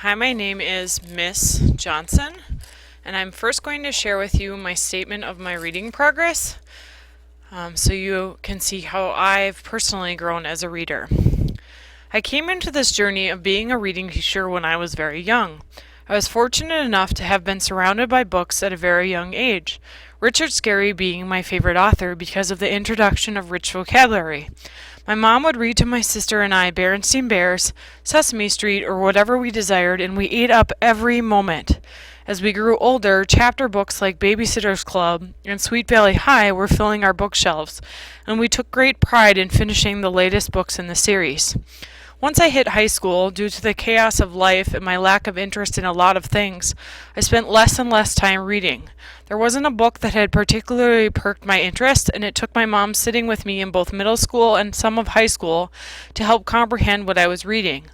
Hi, my name is Miss Johnson, and I'm first going to share with you my statement of my reading progress so you can see how I've personally grown as a reader. I came into this journey of being a reading teacher when I was very young. I was fortunate enough to have been surrounded by books at a very young age, Richard Scarry being my favorite author because of the introduction of rich vocabulary. My mom would read to my sister and I Berenstain Bears, Sesame Street, or whatever we desired, and we ate up every moment. As we grew older, chapter books like Babysitter's Club and Sweet Valley High were filling our bookshelves, and we took great pride in finishing the latest books in the series. Once I hit high school, due to the chaos of life and my lack of interest in a lot of things, I spent less and less time reading. There wasn't a book that had particularly perked my interest, and it took my mom sitting with me in both middle school and some of high school to help comprehend what I was reading.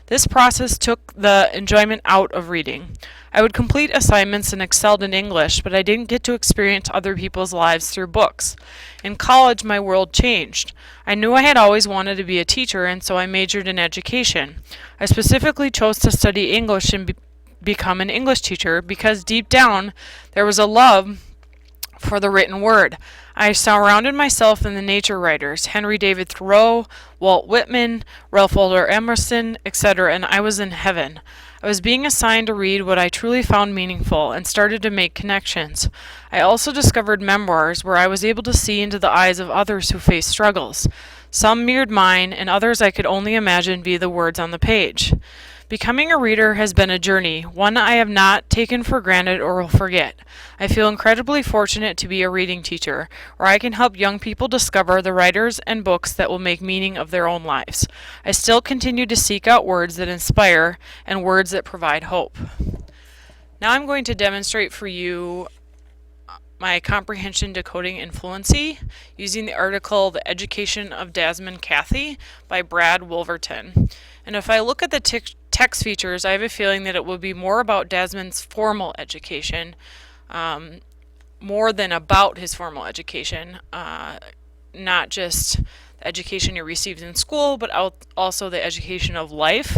This process took the enjoyment out of reading. I would complete assignments and excelled in English, but I didn't get to experience other people's lives through books. In college, my world changed. I knew I had always wanted to be a teacher, and so I majored in education. I specifically chose to study English and become an English teacher because deep down there was a love for the written word. I surrounded myself in the nature writers, Henry David Thoreau, Walt Whitman, Ralph Waldo Emerson, etc., and I was in heaven. I was being assigned to read what I truly found meaningful and started to make connections. I also discovered memoirs where I was able to see into the eyes of others who faced struggles. Some mirrored mine, and others I could only imagine via the words on the page. Becoming a reader has been a journey, one I have not taken for granted or will forget. I feel incredibly fortunate to be a reading teacher, where I can help young people discover the writers and books that will make meaning of their own lives. I still continue to seek out words that inspire and words that provide hope. Now I'm going to demonstrate for you my comprehension, decoding, and fluency using the article The Education of Desmond Cathy by Brad Wolverton. And if I look at the text features, I have a feeling that it will be more about Desmond's formal education, more than about his formal education, not just the education he received in school, but also the education of life.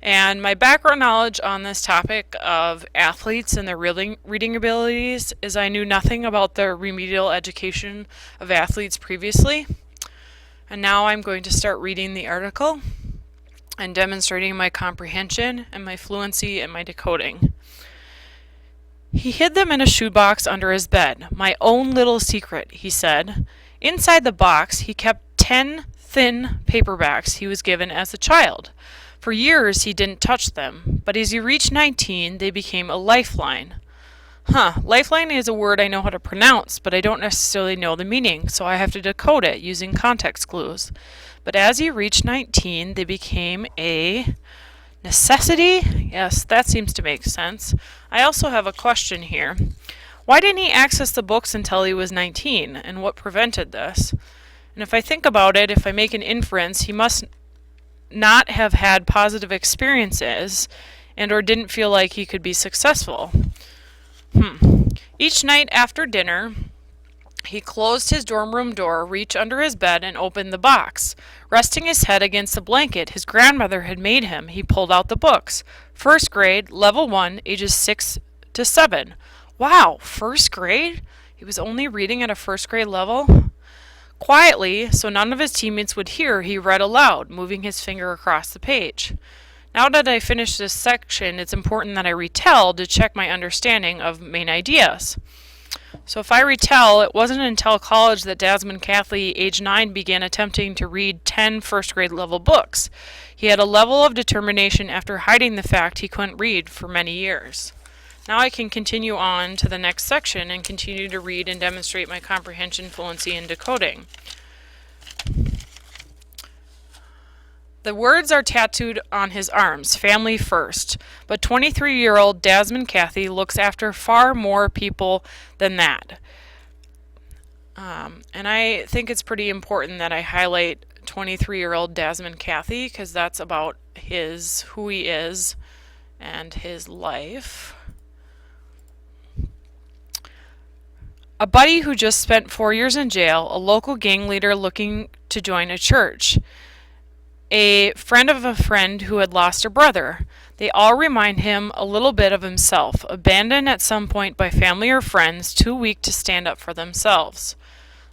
And my background knowledge on this topic of athletes and their reading abilities is I knew nothing about the remedial education of athletes previously. And now I'm going to start reading the article and demonstrating my comprehension and my fluency and my decoding. He hid them in a shoebox under his bed. My own little secret, he said. Inside the box, he kept 10 thin paperbacks he was given as a child. For years, he didn't touch them, but as he reached 19, they became a lifeline. Lifeline is a word I know how to pronounce, but I don't necessarily know the meaning, so I have to decode it using context clues. But as he reached 19, they became a necessity? Yes, that seems to make sense. I also have a question here. Why didn't he access the books until he was 19, and what prevented this? And if I think about it, if I make an inference, he must not have had positive experiences and or didn't feel like he could be successful. Each night after dinner, he closed his dorm room door, reached under his bed, and opened the box. Resting his head against the blanket his grandmother had made him, he pulled out the books. First grade, level 1, ages 6 to 7. Wow, first grade? He was only reading at a first grade level? Quietly, so none of his teammates would hear, he read aloud, moving his finger across the page. Now that I finished this section, it's important that I retell to check my understanding of main ideas. So if I retell, it wasn't until college that Desmond Cathy, age 9, began attempting to read 10 first grade level books. He had a level of determination after hiding the fact he couldn't read for many years. Now I can continue on to the next section and continue to read and demonstrate my comprehension, fluency, and decoding. The words are tattooed on his arms, family first, but 23-year-old Desmond Cathy looks after far more people than that. And I think it's pretty important that I highlight 23-year-old Desmond Cathy because that's about who he is and his life. A buddy who just spent 4 years in jail, a local gang leader looking to join a church, a friend of a friend who had lost a brother. They all remind him a little bit of himself, abandoned at some point by family or friends, too weak to stand up for themselves.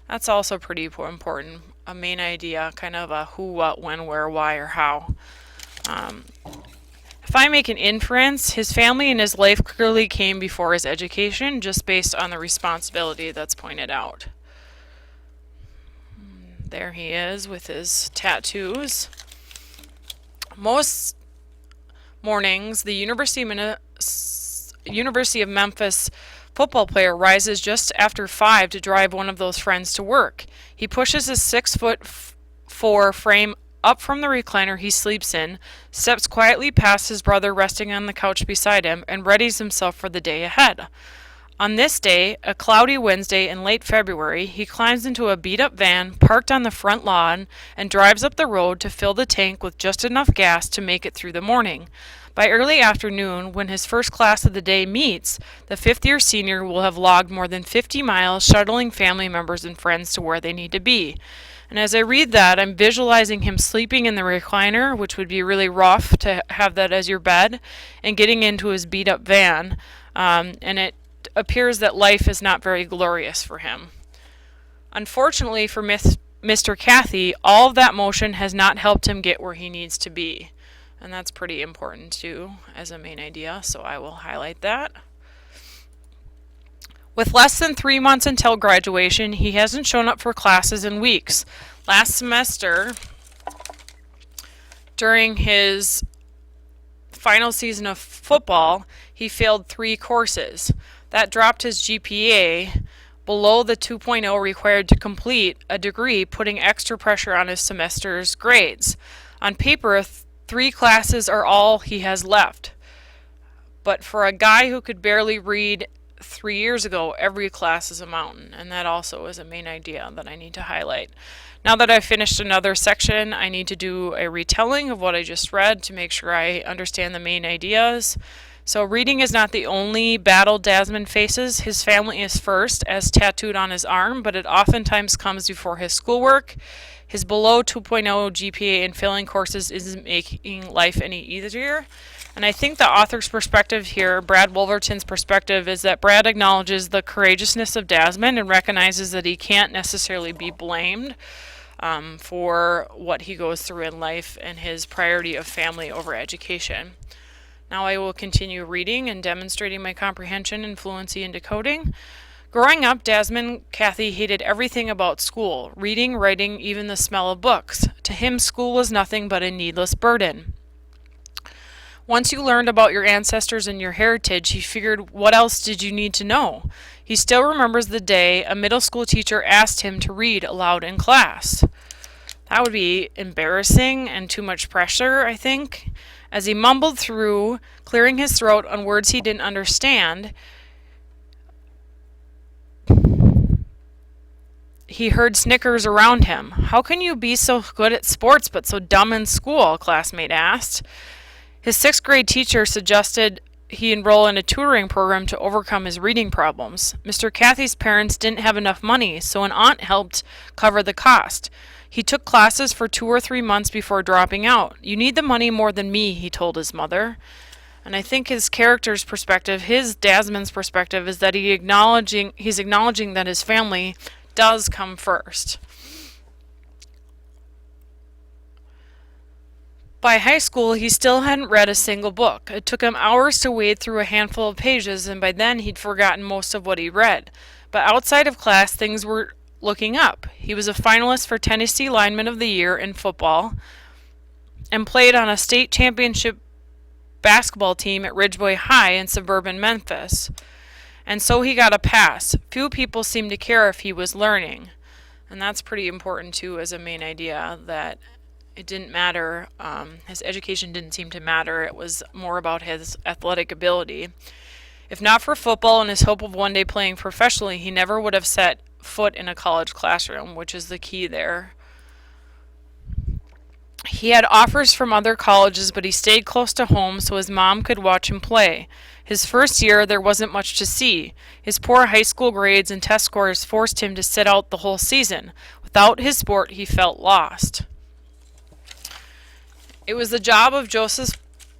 That's also pretty important. A main idea, kind of a who, what, when, where, why, or how. If I make an inference, his family and his life clearly came before his education, just based on the responsibility that's pointed out. There he is with his tattoos. Most mornings, the University of Memphis football player rises just after 5 to drive one of those friends to work. He pushes his 6'4" frame up from the recliner he sleeps in, steps quietly past his brother resting on the couch beside him, and readies himself for the day ahead. On this day, a cloudy Wednesday in late February, he climbs into a beat-up van parked on the front lawn and drives up the road to fill the tank with just enough gas to make it through the morning. By early afternoon, when his first class of the day meets, the fifth-year senior will have logged more than 50 miles shuttling family members and friends to where they need to be. And as I read that, I'm visualizing him sleeping in the recliner, which would be really rough to have that as your bed, and getting into his beat-up van. And it appears that life is not very glorious for him. Unfortunately for Mr. Cathy, all of that motion has not helped him get where he needs to be. And that's pretty important too, as a main idea, so I will highlight that. With less than 3 months until graduation, he hasn't shown up for classes in weeks. Last semester, during his final season of football, he failed 3 courses. That dropped his GPA below the 2.0 required to complete a degree, putting extra pressure on his semester's grades. On paper, 3 classes are all he has left. But for a guy who could barely read 3 years ago, every class is a mountain, and that also is a main idea that I need to highlight. Now that I've finished another section, I need to do a retelling of what I just read to make sure I understand the main ideas. So reading is not the only battle Desmond faces. His family is first, as tattooed on his arm, but it oftentimes comes before his schoolwork. His below 2.0 GPA in failing courses isn't making life any easier. And I think the author's perspective here, Brad Wolverton's perspective, is that Brad acknowledges the courageousness of Desmond and recognizes that he can't necessarily be blamed for what he goes through in life and his priority of family over education. Now I will continue reading and demonstrating my comprehension and fluency in decoding. Growing up, Desmond Cathy hated everything about school, reading, writing, even the smell of books. To him, school was nothing but a needless burden. Once you learned about your ancestors and your heritage, he figured, what else did you need to know? He still remembers the day a middle school teacher asked him to read aloud in class. That would be embarrassing and too much pressure, I think. As he mumbled through, clearing his throat on words he didn't understand, he heard snickers around him. "How can you be so good at sports but so dumb in school?" a classmate asked. His 6th grade teacher suggested he enroll in a tutoring program to overcome his reading problems. Mr. Cathy's parents didn't have enough money, so an aunt helped cover the cost. He took classes for 2 or 3 months before dropping out. "You need the money more than me," he told his mother. And I think his character's perspective, Desmond's perspective, is that he's acknowledging that his family does come first. By high school, he still hadn't read a single book. It took him hours to wade through a handful of pages, and by then he'd forgotten most of what he read. But outside of class, things were looking up. He was a finalist for Tennessee Lineman of the Year in football and played on a state championship basketball team at Ridgeway High in suburban Memphis. And so he got a pass. Few people seemed to care if he was learning. And that's pretty important too, as a main idea, that it didn't matter. His education didn't seem to matter. It was more about his athletic ability. If not for football and his hope of one day playing professionally, he never would have set foot in a college classroom, which is the key there. He had offers from other colleges, but he stayed close to home so his mom could watch him play. His first year, there wasn't much to see. His poor high school grades and test scores forced him to sit out the whole season. Without his sport, he felt lost. It was the job of Joseph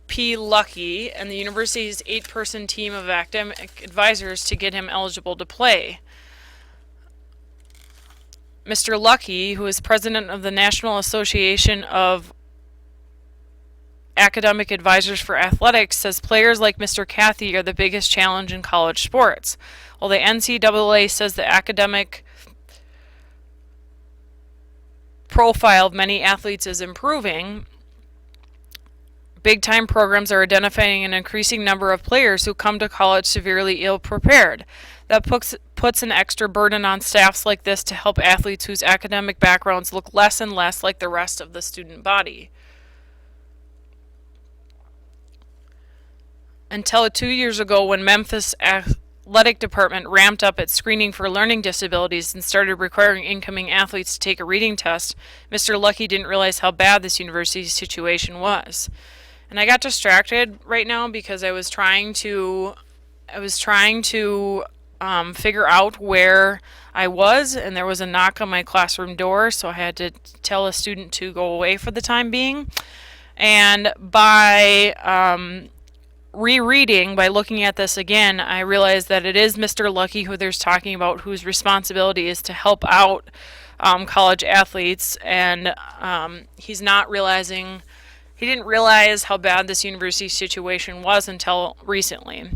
P. Lucky and the university's 8-person team of academic advisors to get him eligible to play. Mr. Lucky, who is president of the National Association of Academic Advisors for Athletics, says players like Mr. Cathy are the biggest challenge in college sports. While the NCAA says the academic profile of many athletes is improving, big-time programs are identifying an increasing number of players who come to college severely ill-prepared. That puts an extra burden on staffs like this to help athletes whose academic backgrounds look less and less like the rest of the student body. Until 2 years ago, when Memphis athletic department ramped up its screening for learning disabilities and started requiring incoming athletes to take a reading test, Mr. Lucky didn't realize how bad this university's situation was. And I got distracted right now because I was trying to figure out where I was, and there was a knock on my classroom door, so I had to tell a student to go away for the time being. And by rereading, by looking at this again, I realized that it is Mr. Lucky who there's talking about, whose responsibility is to help out college athletes, and he didn't realize how bad this university situation was until recently.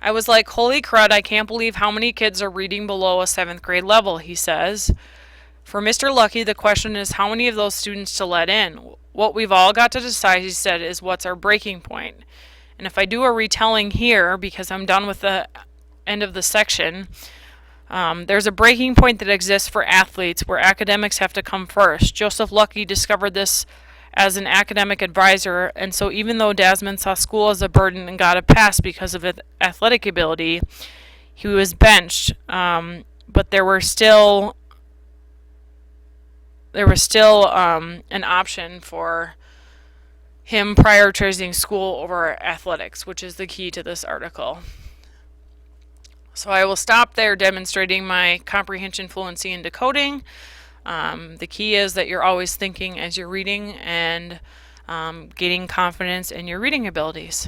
I was like, holy crud, I can't believe how many kids are reading below a 7th grade level, he says. For Mr. Lucky, the question is how many of those students to let in. What we've all got to decide, he said, is what's our breaking point. And if I do a retelling here, because I'm done with the end of the section, there's a breaking point that exists for athletes where academics have to come first. Joseph Lucky discovered this as an academic advisor, and so even though Desmond saw school as a burden and got a pass because of his athletic ability, he was benched. But there was still an option for him prioritizing school over athletics, which is the key to this article. So I will stop there demonstrating my comprehension, fluency, and decoding. The key is that you're always thinking as you're reading and gaining confidence in your reading abilities.